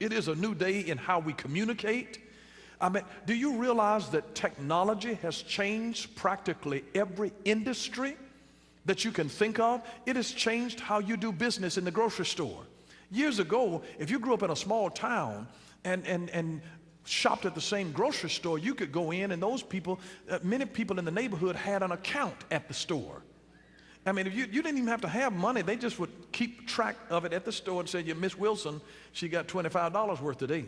It is a new day in how we communicate. I mean, do you realize that technology has changed practically every industry that you can think of? It has changed how you do business in the grocery store. Years ago, if you grew up in a small town and shopped at the same grocery store, you could go in and those people, many people in the neighborhood had an account at the store. I mean, if you didn't even have to have money, they just would keep track of it at the store and say, yeah, Miss Wilson, she got $25 worth today.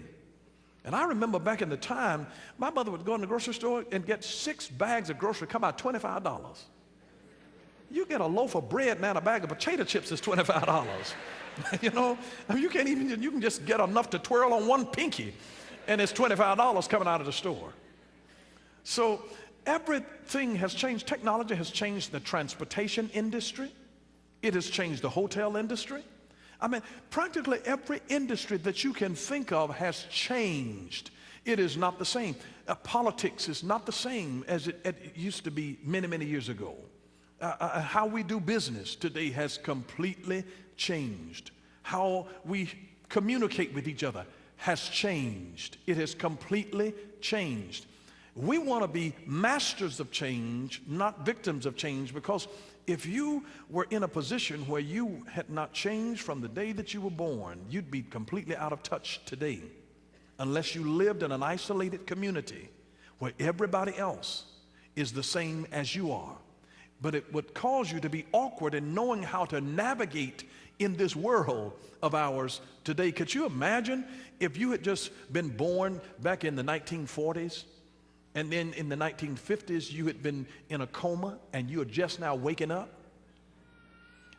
And I remember back in the time, my mother would go in the grocery store and get 6 bags of groceries, come out $25. You get a loaf of bread now and a bag of potato chips is $25. You know, I mean, you can just get enough to twirl on one pinky and it's $25 coming out of the store. So everything has changed. Technology has changed the transportation industry. It has changed the hotel industry. I mean, practically every industry that you can think of has changed. It is not the same. Politics is not the same as it used to be many, many years ago. How we do business today has completely changed. How we communicate with each other has changed. It has completely changed. We want to be masters of change, not victims of change, because if you were in a position where you had not changed from the day that you were born, you'd be completely out of touch today, unless you lived in an isolated community where everybody else is the same as you are. But it would cause you to be awkward in knowing how to navigate in this world of ours today. Could you imagine if you had just been born back in the 1940s and then in the 1950s you had been in a coma and you are just now waking up?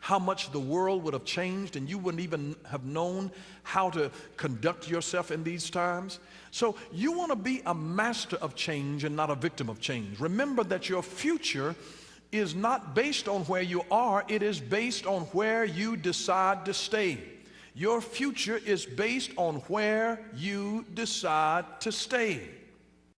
How much the world would have changed and you wouldn't even have known how to conduct yourself in these times. So you want to be a master of change and not a victim of change. Remember that your future is not based on where you are, it is based on where you decide to stay. Your future is based on where you decide to stay.